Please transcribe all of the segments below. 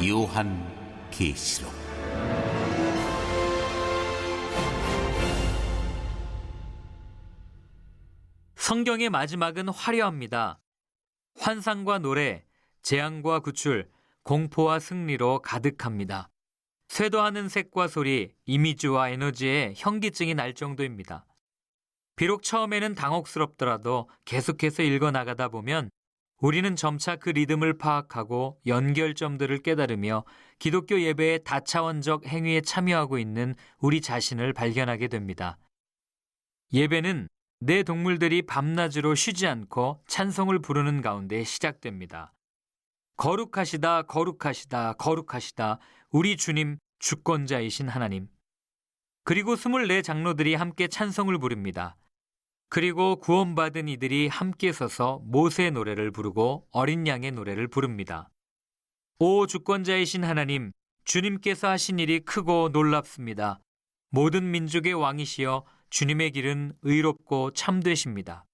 요한계시록. 성경의 마지막은 화려합니다. 환상과 노래, 재앙과 구출, 공포와 승리로 가득합니다. 쇄도하는 색과 소리, 이미지와 에너지에 현기증이 날 정도입니다. 비록 처음에는 당혹스럽더라도 계속해서 읽어나가다 보면 우리는 점차 그 리듬을 파악하고 연결점들을 깨달으며 기독교 예배의 다차원적 행위에 참여하고 있는 우리 자신을 발견하게 됩니다. 예배는 내 동물들이 밤낮으로 쉬지 않고 찬송을 부르는 가운데 시작됩니다. 거룩하시다, 거룩하시다, 거룩하시다, 우리 주님, 주권자이신 하나님. 그리고 24 장로들이 함께 찬송을 부릅니다. 그리고 구원받은 이들이 함께 서서 모세의 노래를 부르고 어린 양의 노래를 부릅니다. 오 주권자이신 하나님, 주님께서 하신 일이 크고 놀랍습니다. 모든 민족의 왕이시여 주님의 길은 의롭고 참되십니다.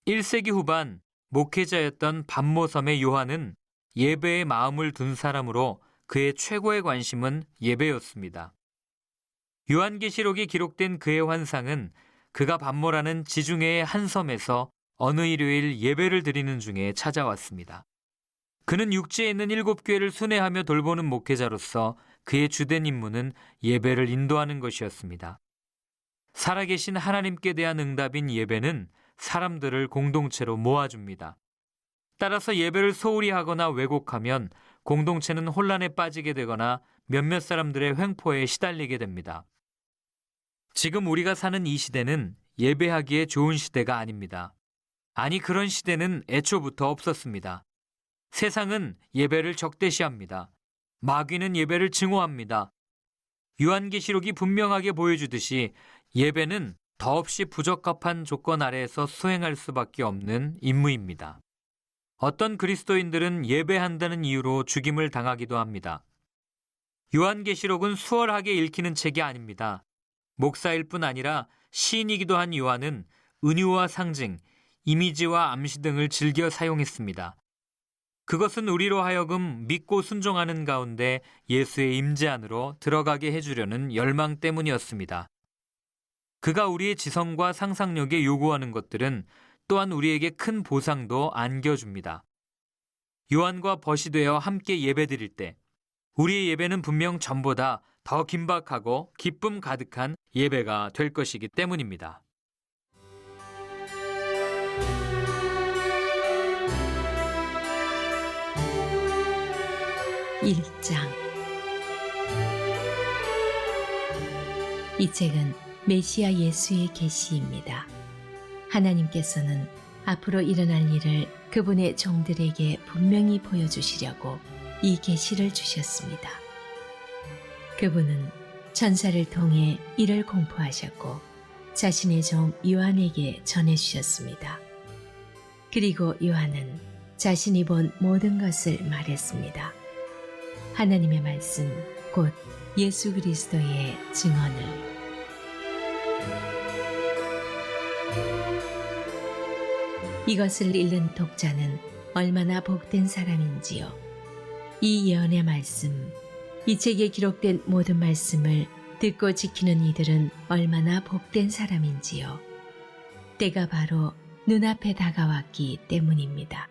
1세기 후반 목회자였던 반모섬의 요한은 예배에 마음을 둔 사람으로 그의 최고의 관심은 예배였습니다. 요한계시록이 기록된 그의 환상은 그가 반모라는 지중해의 한 섬에서 어느 일요일 예배를 드리는 중에 찾아왔습니다. 그는 육지에 있는 7교회를 순회하며 돌보는 목회자로서 그의 주된 임무는 예배를 인도하는 것이었습니다. 살아계신 하나님께 대한 응답인 예배는 사람들을 공동체로 모아줍니다. 따라서 예배를 소홀히 하거나 왜곡하면 공동체는 혼란에 빠지게 되거나 몇몇 사람들의 횡포에 시달리게 됩니다. 지금 우리가 사는 이 시대는 예배하기에 좋은 시대가 아닙니다. 아니, 그런 시대는 애초부터 없었습니다. 세상은 예배를 적대시합니다. 마귀는 예배를 증오합니다. 요한계시록이 분명하게 보여주듯이 예배는 더없이 부적합한 조건 아래에서 수행할 수밖에 없는 임무입니다. 어떤 그리스도인들은 예배한다는 이유로 죽임을 당하기도 합니다. 요한계시록은 수월하게 읽히는 책이 아닙니다. 목사일 뿐 아니라 시인이기도 한 요한은 은유와 상징, 이미지와 암시 등을 즐겨 사용했습니다. 그것은 우리로 하여금 믿고 순종하는 가운데 예수의 임재 안으로 들어가게 해주려는 열망 때문이었습니다. 그가 우리의 지성과 상상력에 요구하는 것들은 또한 우리에게 큰 보상도 안겨줍니다. 요한과 벗이 되어 함께 예배드릴 때 우리의 예배는 분명 전보다 더 긴박하고 기쁨 가득한 예배가 될 것이기 때문입니다. (1장) 이 책은 메시아 예수의 계시입니다. 하나님께서는 앞으로 일어날 일을 그분의 종들에게 분명히 보여주시려고 이 계시를 주셨습니다. 그분은 전사를 통해 이를 공포하셨고 자신의 종 요한에게 전해주셨습니다. 그리고 요한은 자신이 본 모든 것을 말했습니다. 하나님의 말씀, 곧 예수 그리스도의 증언을. 이것을 읽는 독자는 얼마나 복된 사람인지요. 이 예언의 말씀, 이 책에 기록된 모든 말씀을 듣고 지키는 이들은 얼마나 복된 사람인지요. 때가 바로 눈앞에 다가왔기 때문입니다.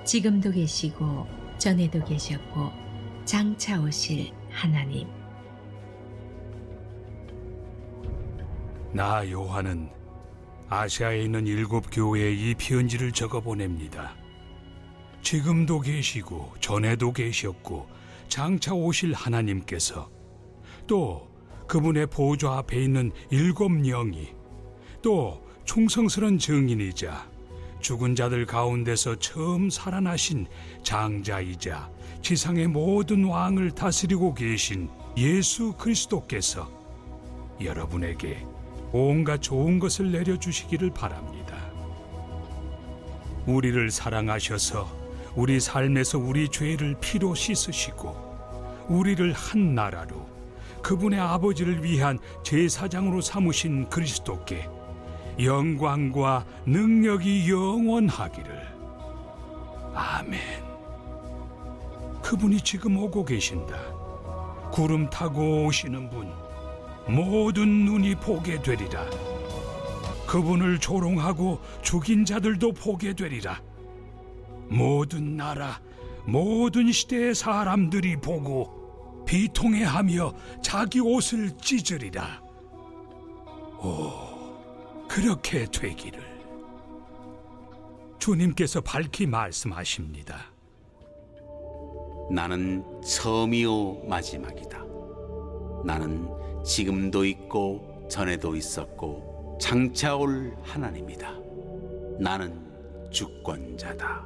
지금도 계시고 전에도 계셨고 장차 오실 하나님. 나 요한은 아시아에 있는 7교회에 이 편지를 적어 보냅니다. 지금도 계시고 전에도 계셨고 장차 오실 하나님께서 또 그분의 보좌 앞에 있는 7 영이 또 충성스러운 증인이자 죽은 자들 가운데서 처음 살아나신 장자이자 지상의 모든 왕을 다스리고 계신 예수 그리스도께서 여러분에게 온갖 좋은 것을 내려주시기를 바랍니다. 우리를 사랑하셔서 우리 삶에서 우리 죄를 피로 씻으시고 우리를 한 나라로 그분의 아버지를 위한 제사장으로 삼으신 그리스도께 영광과 능력이 영원하기를. 아멘. 그분이 지금 오고 계신다. 구름 타고 오시는 분, 모든 눈이 보게 되리라. 그분을 조롱하고 죽인 자들도 보게 되리라. 모든 나라, 모든 시대의 사람들이 보고 비통해하며 자기 옷을 찢으리라. 오, 그렇게 되기를. 주님께서 밝히 말씀하십니다. 나는 처음이요 마지막이다. 나는 지금도 있고 전에도 있었고 장차 올 하나님이다. 나는 주권자다.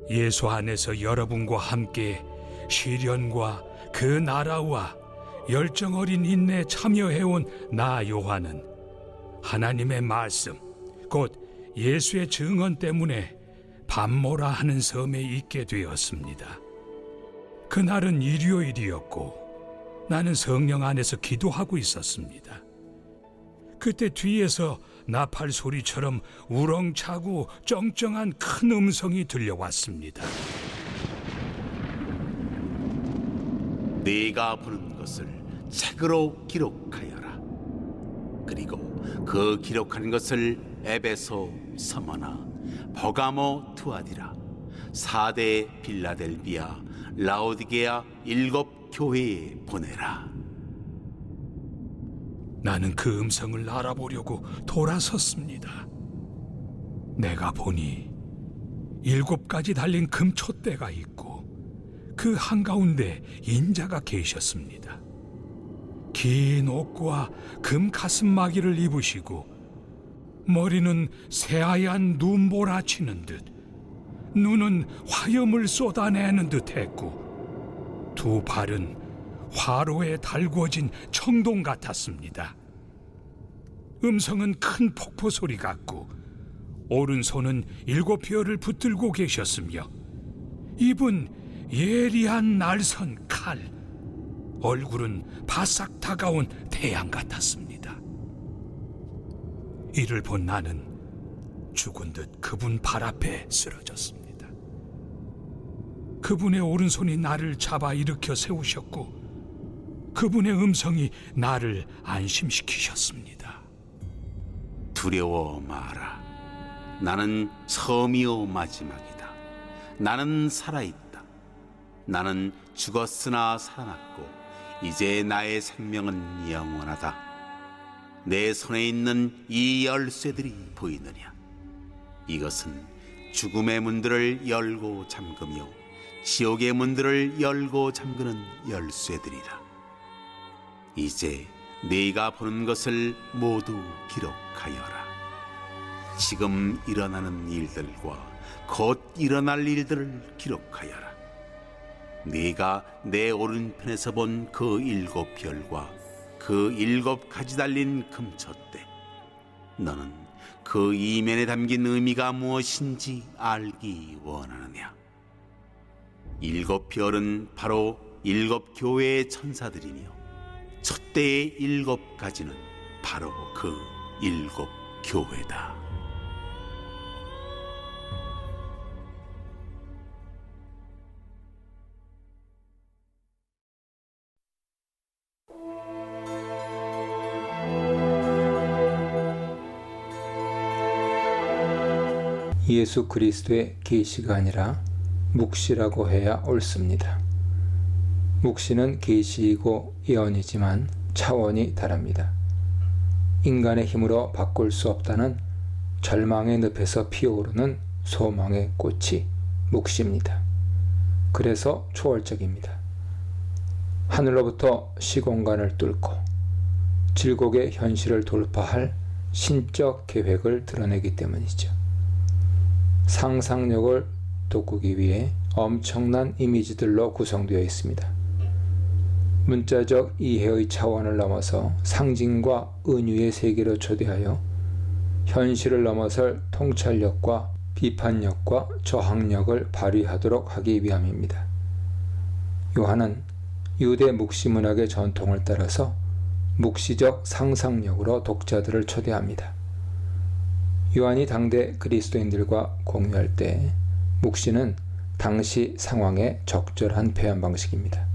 예수 안에서 여러분과 함께 시련과 그 나라와 열정 어린 인내에 참여해온 나 요한은 하나님의 말씀, 곧 예수의 증언 때문에 밤모라 하는 섬에 있게 되었습니다. 그날은 일요일이었고 나는 성령 안에서 기도하고 있었습니다. 그때 뒤에서 나팔 소리처럼 우렁차고 쩡쩡한 큰 음성이 들려왔습니다. 네가 부른 것을 책으로 기록하여라. 그리고 그 기록한 것을 에베소, 서머나, 버가모, 투아디라, 사대 빌라델비아, 라오디게아 7 교회에 보내라. 나는 그 음성을 알아보려고 돌아섰습니다. 내가 보니 7가지 달린 금촛대가 있고 그 한가운데 인자가 계셨습니다. 긴 옷과 금 가슴마기를 입으시고 머리는 새하얀 눈보라치는 듯, 눈은 화염을 쏟아내는 듯 했고 두 발은 화로에 달구어진 청동 같았습니다. 음성은 큰 폭포 소리 같고 오른손은 7 벼를 붙들고 계셨으며 입은 예리한 날선 칼, 얼굴은 바싹 다가온 태양 같았습니다. 이를 본 나는 죽은 듯 그분 발 앞에 쓰러졌습니다. 그분의 오른손이 나를 잡아 일으켜 세우셨고 그분의 음성이 나를 안심시키셨습니다. 두려워 마라. 나는 처음이요 마지막이다. 나는 살아있다. 나는 죽었으나 살아났고 이제 나의 생명은 영원하다. 내 손에 있는 이 열쇠들이 보이느냐? 이것은 죽음의 문들을 열고 잠그며 지옥의 문들을 열고 잠그는 열쇠들이라. 이제 네가 보는 것을 모두 기록하여라. 지금 일어나는 일들과 곧 일어날 일들을 기록하여라. 네가 내 오른편에서 본 그 7 별과 그 7 가지 달린 금촛대, 너는 그 이면에 담긴 의미가 무엇인지 알기 원하느냐? 7 별은 바로 7 교회의 천사들이며 촛대의 7 가지는 바로 그 7 교회다. 예수 그리스도의 계시가 아니라 묵시라고 해야 옳습니다. 묵시는 계시이고 예언이지만 차원이 다릅니다. 인간의 힘으로 바꿀 수 없다는 절망의 늪에서 피어오르는 소망의 꽃이 묵시입니다. 그래서 초월적입니다. 하늘로부터 시공간을 뚫고 질곡의 현실을 돌파할 신적 계획을 드러내기 때문이죠. 상상력을 돋구기 위해 엄청난 이미지들로 구성되어 있습니다. 문자적 이해의 차원을 넘어서 상징과 은유의 세계로 초대하여 현실을 넘어설 통찰력과 비판력과 저항력을 발휘하도록 하기 위함입니다. 요한은 유대 묵시문학의 전통을 따라서 묵시적 상상력으로 독자들을 초대합니다. 요한이 당대 그리스도인들과 공유할 때 묵시는 당시 상황에 적절한 표현 방식입니다.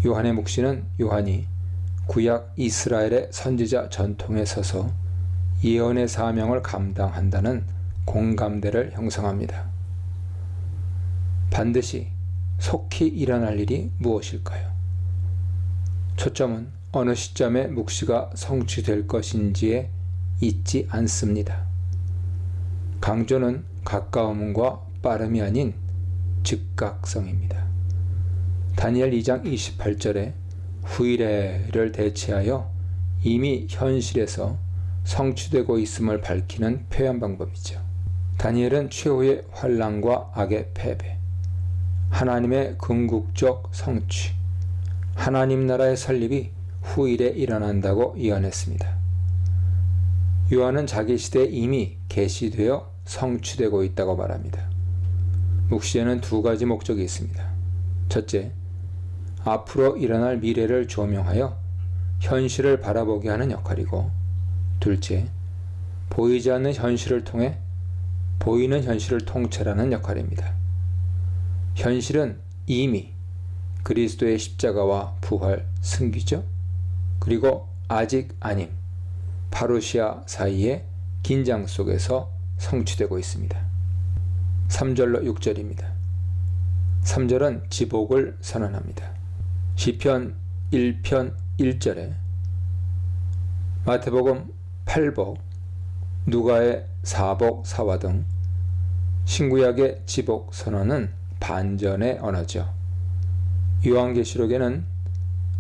요한의 묵시는 요한이 구약 이스라엘의 선지자 전통에 서서 예언의 사명을 감당한다는 공감대를 형성합니다. 반드시 속히 일어날 일이 무엇일까요? 초점은 어느 시점에 묵시가 성취될 것인지에 있지 않습니다. 강조는 가까움과 빠름이 아닌 즉각성입니다. 다니엘 2장 28절에 후일에를 대체하여 이미 현실에서 성취되고 있음을 밝히는 표현 방법이죠. 다니엘은 최후의 환난과 악의 패배, 하나님의 궁극적 성취, 하나님 나라의 설립이 후일에 일어난다고 예언했습니다. 요한은 자기 시대에 이미 계시되어 성취되고 있다고 말합니다. 묵시에는 두 가지 목적이 있습니다. 첫째, 앞으로 일어날 미래를 조명하여 현실을 바라보게 하는 역할이고, 둘째, 보이지 않는 현실을 통해 보이는 현실을 통찰하는 역할입니다. 현실은 이미 그리스도의 십자가와 부활, 승귀죠. 그리고 아직 아님, 파루시아 사이의 긴장 속에서 성취되고 있습니다. 3절로 6절입니다. 3절은 지복을 선언합니다. 시편 1편 1절에 마태복음 8복, 누가의 4복 4화 등 신구약의 지복 선언은 반전의 언어죠. 요한계시록에는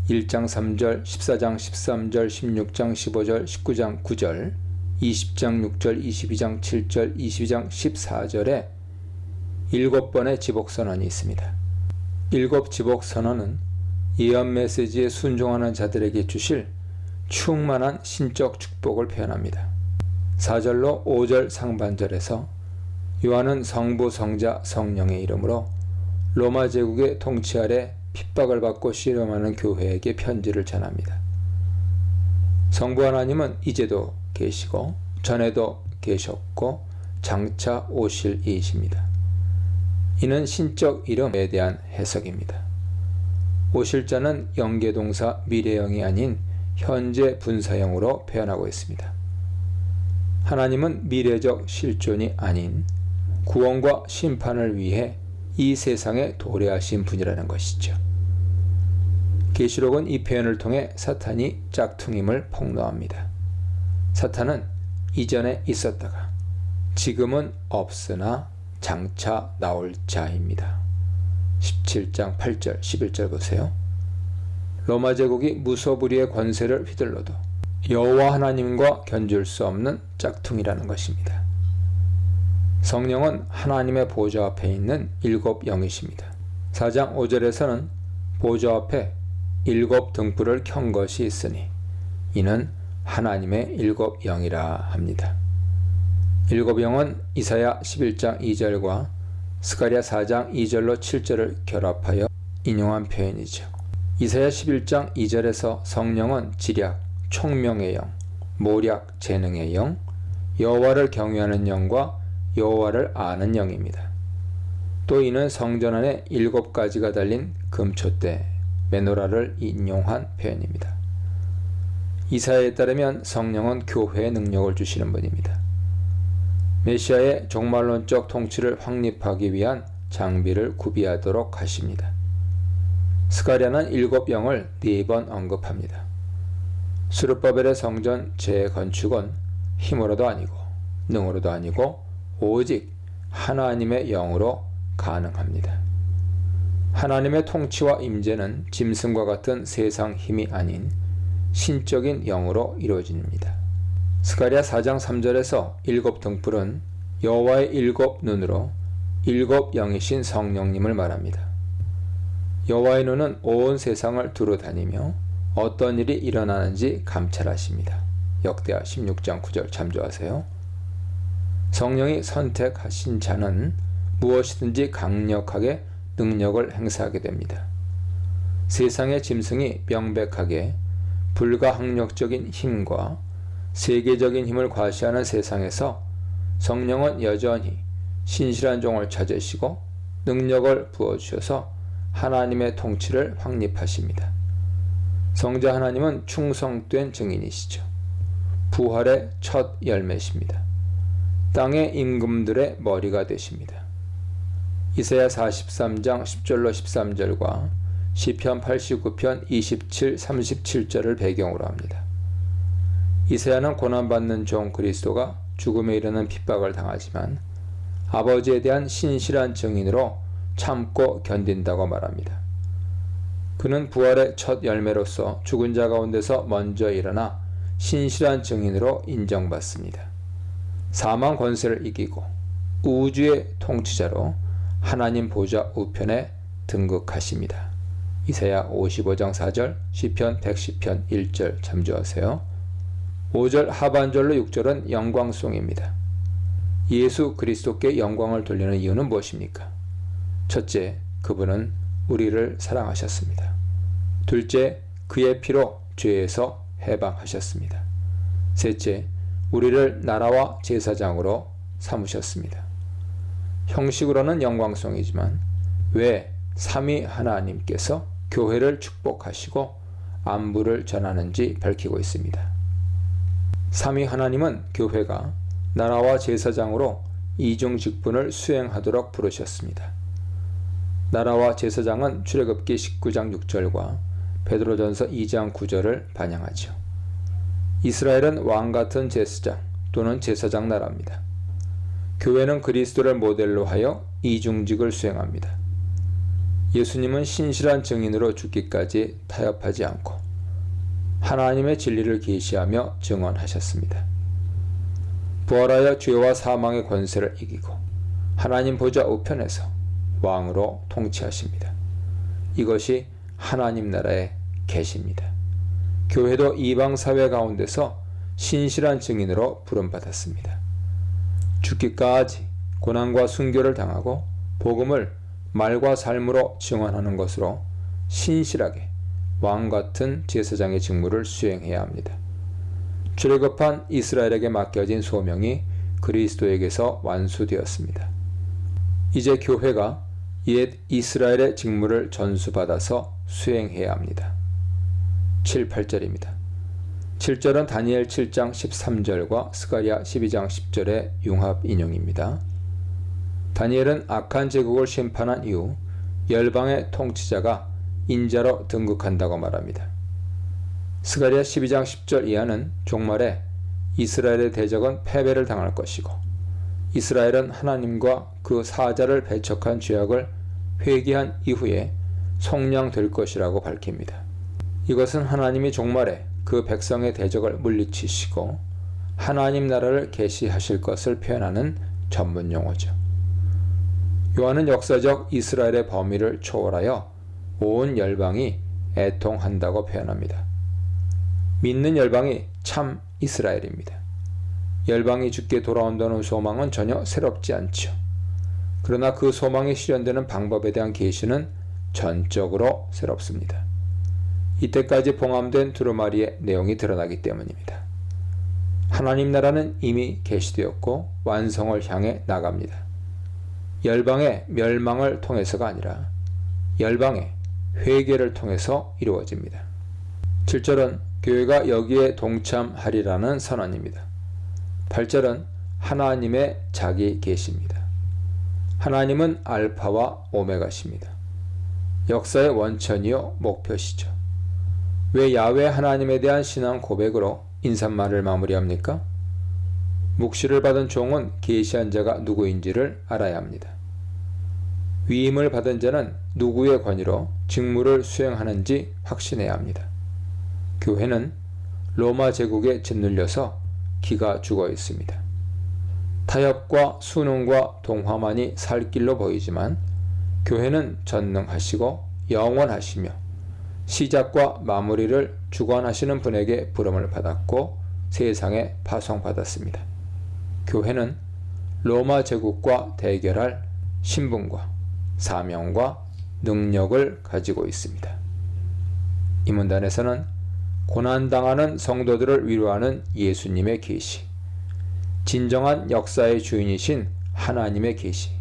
1장 3절, 14장 13절, 16장 15절, 19장 9절, 20장 6절, 22장 7절, 22장 14절에 7번의 지복선언이 있습니다. 7 지복선언은 예언 메시지에 순종하는 자들에게 주실 충만한 신적 축복을 표현합니다. 4절로 5절 상반절에서 요한은 성부, 성자, 성령의 이름으로 로마 제국의 통치 아래 핍박을 받고 씨름하는 교회에게 편지를 전합니다. 성부 하나님은 이제도 계시고 전에도 계셨고 장차 오실 이이십니다. 이는 신적 이름에 대한 해석입니다. 오실 자는 연계동사 미래형이 아닌 현재 분사형으로 표현하고 있습니다. 하나님은 미래적 실존이 아닌 구원과 심판을 위해 이 세상에 도래하신 분이라는 것이죠. 계시록은 이 표현을 통해 사탄이 짝퉁임을 폭로합니다. 사탄은 이전에 있었다가 지금은 없으나 장차 나올 자입니다. 17장 8절 11절 보세요. 로마 제국이 무소불위의 권세를 휘둘러도 여호와 하나님과 견줄 수 없는 짝퉁이라는 것입니다. 성령은 하나님의 보좌 앞에 있는 7 영이십니다. 4장 5절에서는 보좌 앞에 7 등불을 켠 것이 있으니 이는 하나님의 7 영이라 합니다. 7 영은 이사야 11장 2절과 스가랴 4장 2절로 7절을 결합하여 인용한 표현이죠. 이사야 11장 2절에서 성령은 지략, 총명의 영, 모략, 재능의 영, 여호와를 경외하는 영과 여호와를 아는 영입니다. 또 이는 성전 안에 7가지가 달린 금촛대, 메노라를 인용한 표현입니다. 이사야에 따르면 성령은 교회에 능력을 주시는 분입니다. 메시아의 종말론적 통치를 확립하기 위한 장비를 구비하도록 하십니다. 스가랴는 7 영을 4번 언급합니다. 스룹바벨의 성전 재건축은 힘으로도 아니고 능으로도 아니고 오직 하나님의 영으로 가능합니다. 하나님의 통치와 임재는 짐승과 같은 세상 힘이 아닌 신적인 영으로 이루어집니다. 스가랴 4장 3절에서 7 등불은 여호와의 7 눈으로 7 영이신 성령님을 말합니다. 여호와의 눈은 온 세상을 두루 다니며 어떤 일이 일어나는지 감찰하십니다. 역대하 16장 9절 참조하세요. 성령이 선택하신 자는 무엇이든지 강력하게 능력을 행사하게 됩니다. 세상의 짐승이 명백하게 불가항력적인 힘과 세계적인 힘을 과시하는 세상에서 성령은 여전히 신실한 종을 찾으시고 능력을 부어주셔서 하나님의 통치를 확립하십니다. 성자 하나님은 충성된 증인이시죠. 부활의 첫 열매십니다. 땅의 임금들의 머리가 되십니다. 이사야 43장 10절로 13절과 시편 89편 27, 37절을 배경으로 합니다. 이사야는 고난받는 종 그리스도가 죽음에 이르는 핍박을 당하지만 아버지에 대한 신실한 증인으로 참고 견딘다고 말합니다. 그는 부활의 첫 열매로서 죽은 자 가운데서 먼저 일어나 신실한 증인으로 인정받습니다. 사망 권세를 이기고 우주의 통치자로 하나님 보좌 우편에 등극하십니다. 이사야 55장 4절, 시편 110편 1절 참조하세요. 5절 하반절로 6절은 영광송입니다. 예수 그리스도께 영광을 돌리는 이유는 무엇입니까? 첫째, 그분은 우리를 사랑하셨습니다. 둘째, 그의 피로 죄에서 해방하셨습니다. 셋째, 우리를 나라와 제사장으로 삼으셨습니다. 형식으로는 영광송이지만 왜 삼위 하나님께서 교회를 축복하시고 안부를 전하는지 밝히고 있습니다. 삼위 하나님은 교회가 나라와 제사장으로 이중 직분을 수행하도록 부르셨습니다. 나라와 제사장은 출애굽기 19장 6절과 베드로전서 2장 9절을 반영하죠. 이스라엘은 왕같은 제사장 또는 제사장 나라입니다. 교회는 그리스도를 모델로 하여 이중직을 수행합니다. 예수님은 신실한 증인으로 죽기까지 타협하지 않고 하나님의 진리를 계시하며 증언하셨습니다. 부활하여 죄와 사망의 권세를 이기고 하나님 보좌 우편에서 왕으로 통치하십니다. 이것이 하나님 나라의 계시입니다. 교회도 이방 사회 가운데서 신실한 증인으로 부름받았습니다. 죽기까지 고난과 순교를 당하고 복음을 말과 삶으로 증언하는 것으로 신실하게 왕같은 제사장의 직무를 수행해야 합니다. 출애굽한 이스라엘에게 맡겨진 소명이 그리스도에게서 완수되었습니다. 이제 교회가 옛 이스라엘의 직무를 전수받아서 수행해야 합니다. 7, 8절입니다. 7절은 다니엘 7장 13절과 스가랴 12장 10절의 융합 인용입니다. 다니엘은 악한 제국을 심판한 이후 열방의 통치자가 인자로 등극한다고 말합니다. 스가랴 12장 10절 이하는 종말에 이스라엘의 대적은 패배를 당할 것이고 이스라엘은 하나님과 그 사자를 배척한 죄악을 회개한 이후에 속량될 것이라고 밝힙니다. 이것은 하나님이 종말에 그 백성의 대적을 물리치시고 하나님 나라를 계시하실 것을 표현하는 전문 용어죠. 요한은 역사적 이스라엘의 범위를 초월하여 온 열방이 애통한다고 표현합니다. 믿는 열방이 참 이스라엘입니다. 열방이 주께 돌아온다는 소망은 전혀 새롭지 않죠. 그러나 그 소망이 실현되는 방법에 대한 계시는 전적으로 새롭습니다. 이때까지 봉함된 두루마리의 내용이 드러나기 때문입니다. 하나님 나라는 이미 계시되었고 완성을 향해 나갑니다. 열방의 멸망을 통해서가 아니라 열방의 회개를 통해서 이루어집니다. 7절은 교회가 여기에 동참하리라는 선언입니다. 8절은 하나님의 자기 계시입니다. 하나님은 알파와 오메가십니다. 역사의 원천이요 목표시죠. 왜 야훼 하나님에 대한 신앙 고백으로 인사말을 마무리합니까? 묵시를 받은 종은 계시한 자가 누구인지를 알아야 합니다. 위임을 받은 자는 누구의 권위로 직무를 수행하는지 확신해야 합니다. 교회는 로마 제국에 짓눌려서 기가 죽어 있습니다. 타협과 순응과 동화만이 살 길로 보이지만 교회는 전능하시고 영원하시며 시작과 마무리를 주관하시는 분에게 부름을 받았고 세상에 파송받았습니다. 교회는 로마 제국과 대결할 신분과 사명과 능력을 가지고 있습니다. 이 문단에서는 고난당하는 성도들을 위로하는 예수님의 계시, 진정한 역사의 주인이신 하나님의 계시,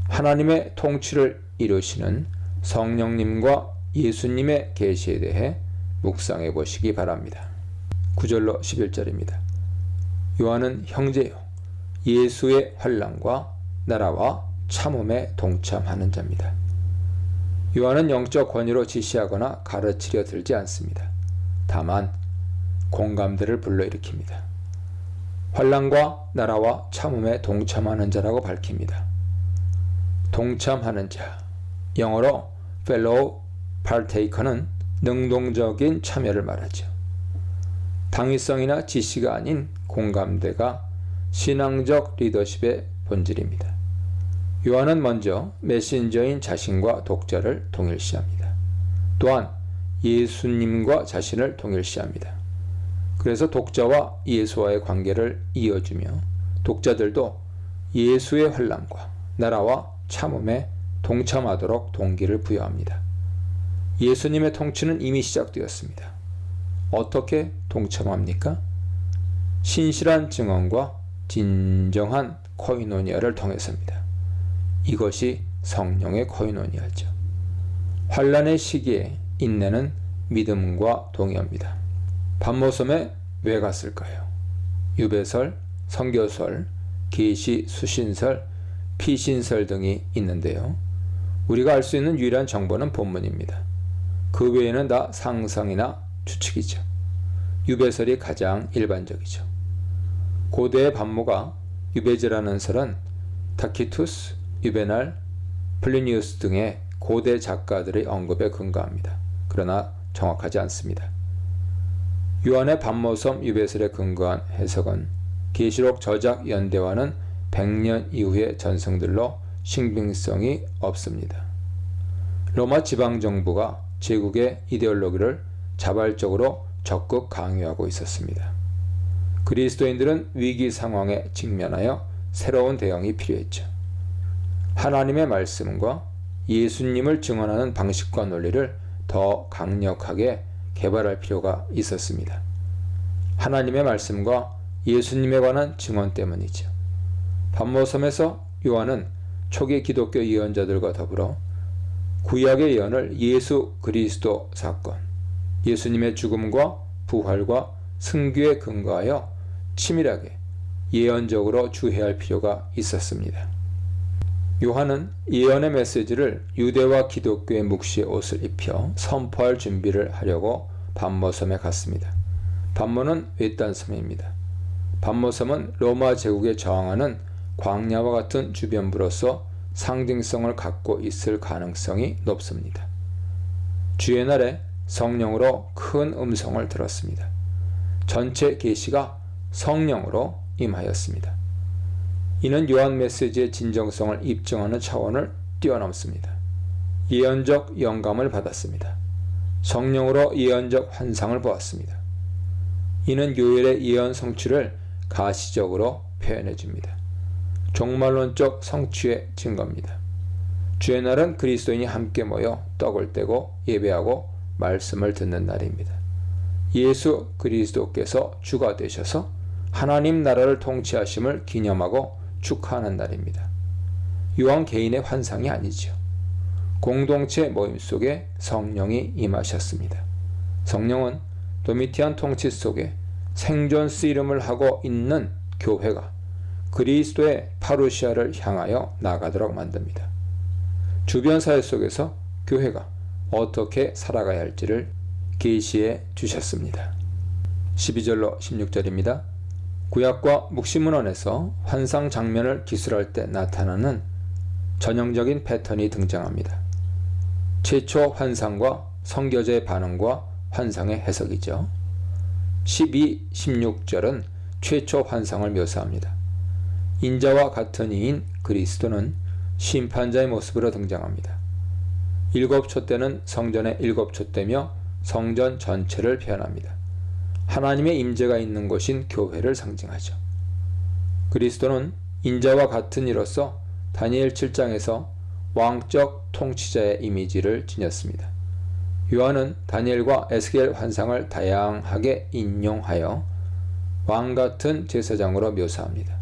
하나님의 통치를 이루시는 성령님과 예수님의 계시에 대해 묵상해 보시기 바랍니다. 9절로 11절입니다. 요한은 형제요, 예수의 환난과 나라와 참음에 동참하는 자입니다. 요한은 영적 권위로 지시하거나 가르치려 들지 않습니다. 다만 공감대를 불러일으킵니다. 환난과 나라와 참음에 동참하는 자라고 밝힙니다. 동참하는 자, 영어로 fellow partaker는 능동적인 참여를 말하죠. 당위성이나 지시가 아닌 공감대가 신앙적 리더십의 본질입니다. 요한은 먼저 메신저인 자신과 독자를 동일시합니다. 또한 예수님과 자신을 동일시합니다. 그래서 독자와 예수와의 관계를 이어주며 독자들도 예수의 환난과 나라와 참음에 동참하도록 동기를 부여합니다. 예수님의 통치는 이미 시작되었습니다. 어떻게 동참합니까? 신실한 증언과 진정한 코이노니아를 통해서입니다. 이것이 성령의 코이노니아죠. 환난의 시기에 인내는 믿음과 동의합니다. 반모섬에 왜 갔을까요? 유배설, 선교설, 계시, 수신설, 피신설 등이 있는데요. 우리가 알 수 있는 유일한 정보는 본문입니다. 그 외에는 다 상상이나 추측이죠. 유배설이 가장 일반적이죠. 고대의 반모가 유배지라는 설은 타키투스, 유베날, 플리니우스 등의 고대 작가들의 언급에 근거합니다. 그러나 정확하지 않습니다. 요한의 반모섬 유배설에 근거한 해석은 계시록 저작 연대와는 100년 이후의 전승들로 신빙성이 없습니다. 로마 지방정부가 제국의 이데올로기를 자발적으로 적극 강요하고 있었습니다. 그리스도인들은 위기 상황에 직면하여 새로운 대응이 필요했죠. 하나님의 말씀과 예수님을 증언하는 방식과 논리를 더 강력하게 개발할 필요가 있었습니다. 하나님의 말씀과 예수님에 관한 증언 때문이죠. 반모섬에서 요한은 초기 기독교 예언자들과 더불어 구약의 예언을 예수 그리스도 사건, 예수님의 죽음과 부활과 승귀에 근거하여 치밀하게 예언적으로 주해할 필요가 있었습니다. 요한은 예언의 메시지를 유대와 기독교의 묵시의 옷을 입혀 선포할 준비를 하려고 반모섬에 갔습니다. 반모는 외딴 섬입니다. 반모섬은 로마 제국에 저항하는 광야와 같은 주변부로서 상징성을 갖고 있을 가능성이 높습니다. 주의 날에 성령으로 큰 음성을 들었습니다. 전체 계시가 성령으로 임하였습니다. 이는 요한 메시지의 진정성을 입증하는 차원을 뛰어넘습니다. 예언적 영감을 받았습니다. 성령으로 예언적 환상을 보았습니다. 이는 요엘의 예언 성취를 가시적으로 표현해 줍니다. 종말론적 성취의 증거입니다. 주의 날은 그리스도인이 함께 모여 떡을 떼고 예배하고 말씀을 듣는 날입니다. 예수 그리스도께서 주가 되셔서 하나님 나라를 통치하심을 기념하고 축하하는 날입니다. 요한 개인의 환상이 아니죠. 공동체 모임 속에 성령이 임하셨습니다. 성령은 도미티안 통치 속에 생존 씨름을 하고 있는 교회가 그리스도의 파루시아를 향하여 나가도록 만듭니다. 주변 사회 속에서 교회가 어떻게 살아가야 할지를 계시해 주셨습니다. 12절로 16절입니다. 구약과 묵시문헌에서 환상 장면을 기술할 때 나타나는 전형적인 패턴이 등장합니다. 최초 환상과 선교제의 반응과 환상의 해석이죠. 12, 16절은 최초 환상을 묘사합니다. 인자와 같은 이인 그리스도는 심판자의 모습으로 등장합니다. 7촛대는 성전의 7촛대며 성전 전체를 표현합니다. 하나님의 임재가 있는 곳인 교회를 상징하죠. 그리스도는 인자와 같은 이로서 다니엘 7장에서 왕적 통치자의 이미지를 지녔습니다. 요한은 다니엘과 에스겔 환상을 다양하게 인용하여 왕 같은 제사장으로 묘사합니다.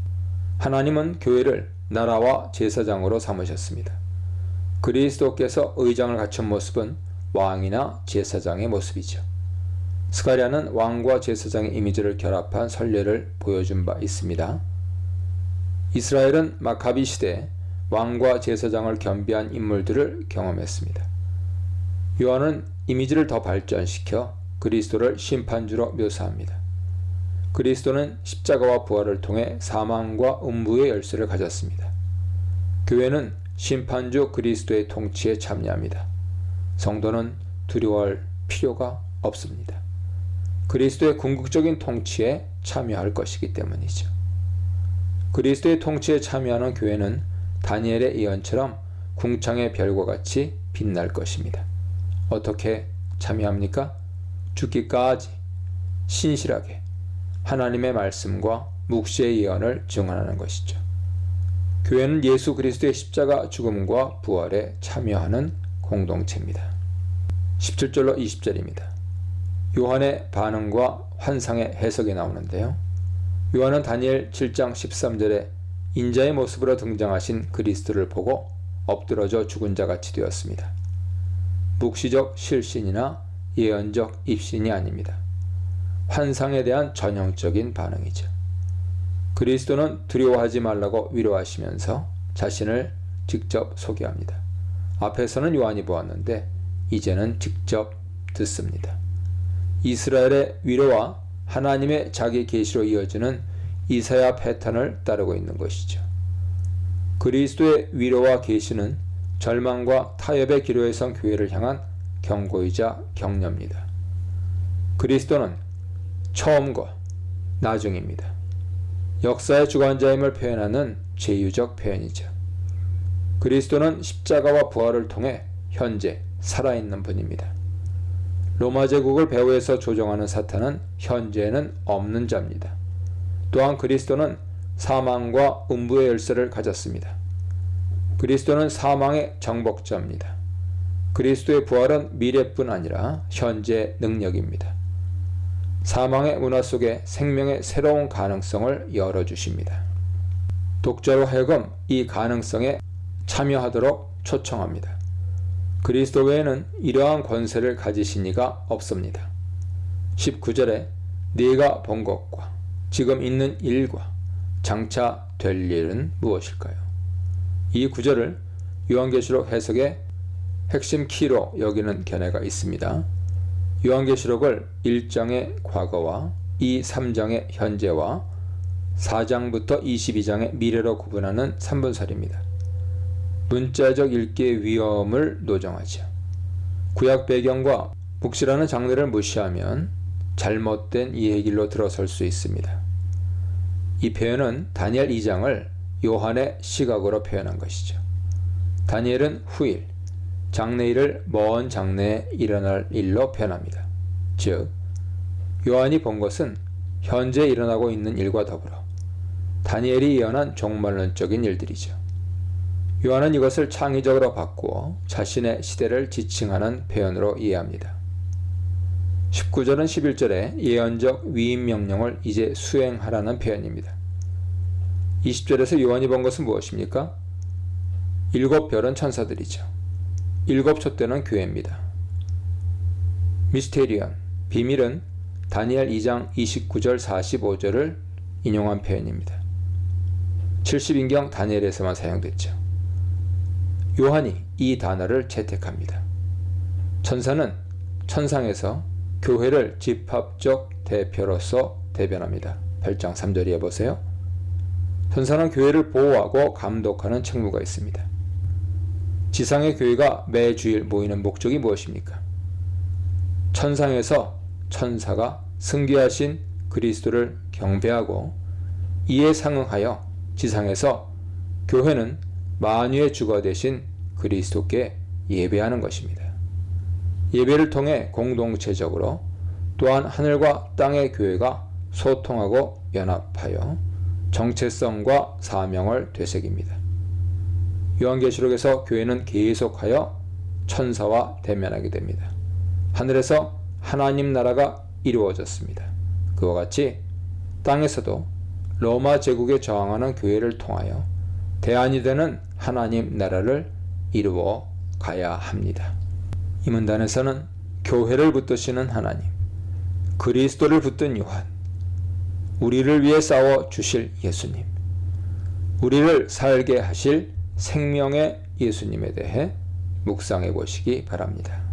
하나님은 교회를 나라와 제사장으로 삼으셨습니다. 그리스도께서 의장을 갖춘 모습은 왕이나 제사장의 모습이죠. 스가랴는 왕과 제사장의 이미지를 결합한 선례를 보여준 바 있습니다. 이스라엘은 마카비 시대에 왕과 제사장을 겸비한 인물들을 경험했습니다. 요한은 이미지를 더 발전시켜 그리스도를 심판주로 묘사합니다. 그리스도는 십자가와 부활을 통해 사망과 음부의 열쇠를 가졌습니다. 교회는 심판주 그리스도의 통치에 참여합니다. 성도는 두려워할 필요가 없습니다. 그리스도의 궁극적인 통치에 참여할 것이기 때문이죠. 그리스도의 통치에 참여하는 교회는 다니엘의 예언처럼 궁창의 별과 같이 빛날 것입니다. 어떻게 참여합니까? 죽기까지 신실하게 하나님의 말씀과 묵시의 예언을 증언하는 것이죠. 교회는 예수 그리스도의 십자가 죽음과 부활에 참여하는 공동체입니다. 17절로 20절입니다. 요한의 반응과 환상의 해석이 나오는데요. 요한은 다니엘 7장 13절에 인자의 모습으로 등장하신 그리스도를 보고 엎드러져 죽은 자 같이 되었습니다. 묵시적 실신이나 예언적 입신이 아닙니다. 환상에 대한 전형적인 반응이죠. 그리스도는 두려워하지 말라고 위로하시면서 자신을 직접 소개합니다. 앞에서는 요한이 보았는데 이제는 직접 듣습니다. 이스라엘의 위로와 하나님의 자기 계시로 이어지는 이사야 패턴을 따르고 있는 것이죠. 그리스도의 위로와 계시는 절망과 타협의 기로에 선 교회를 향한 경고이자 격려입니다. 그리스도는 처음과 나중입니다. 역사의 주관자임을 표현하는 제유적 표현이죠. 그리스도는 십자가와 부활을 통해 현재 살아있는 분입니다. 로마 제국을 배후에서 조종하는 사탄은 현재에는 없는 자입니다. 또한 그리스도는 사망과 음부의 열쇠를 가졌습니다. 그리스도는 사망의 정복자입니다. 그리스도의 부활은 미래뿐 아니라 현재 능력입니다. 사망의 문화 속에 생명의 새로운 가능성을 열어주십니다. 독자로 하여금 이 가능성에 참여하도록 초청합니다. 그리스도 외에는 이러한 권세를 가지신 이가 없습니다. 19절에 네가 본 것과 지금 있는 일과 장차 될 일은 무엇일까요? 이 구절을 요한계시록 해석의 핵심 키로 여기는 견해가 있습니다. 요한계시록을 1장의 과거와 3장의 현재와 4장부터 22장의 미래로 구분하는 3분설입니다. 문자적 읽기의 위험을 노정하죠. 구약 배경과 묵시라는 장르를 무시하면 잘못된 이해의 길로 들어설 수 있습니다. 이 표현은 다니엘 2장을 요한의 시각으로 표현한 것이죠. 다니엘은 후일, 장래일을 먼 장래에 일어날 일로 표현합니다. 즉, 요한이 본 것은 현재 일어나고 있는 일과 더불어 다니엘이 예언한 종말론적인 일들이죠. 요한은 이것을 창의적으로 바꾸어 자신의 시대를 지칭하는 표현으로 이해합니다. 19절은 11절에 예언적 위임 명령을 이제 수행하라는 표현입니다. 20절에서 요한이 본 것은 무엇입니까? 7별은 천사들이죠. 7촛대는 교회입니다. 미스테리언, 비밀은 다니엘 2장 29절 45절을 인용한 표현입니다. 70인경 다니엘에서만 사용됐죠. 요한이 이 단어를 채택합니다. 천사는 천상에서 교회를 집합적 대표로서 대변합니다. 8장 3절에 보세요. 천사는 교회를 보호하고 감독하는 책무가 있습니다. 지상의 교회가 매 주일 모이는 목적이 무엇입니까? 천상에서 천사가 승귀하신 그리스도를 경배하고 이에 상응하여 지상에서 교회는 만유의 주가 되신 그리스도께 예배하는 것입니다. 예배를 통해 공동체적으로 또한 하늘과 땅의 교회가 소통하고 연합하여 정체성과 사명을 되새깁니다. 요한계시록에서 교회는 계속하여 천사와 대면하게 됩니다. 하늘에서 하나님 나라가 이루어졌습니다. 그와 같이 땅에서도 로마 제국에 저항하는 교회를 통하여 대안이 되는 하나님 나라를 이루어 가야 합니다. 이 문단에서는 교회를 붙드시는 하나님, 그리스도를 붙든 요한, 우리를 위해 싸워 주실 예수님, 우리를 살게 하실 생명의 예수님에 대해 묵상해 보시기 바랍니다.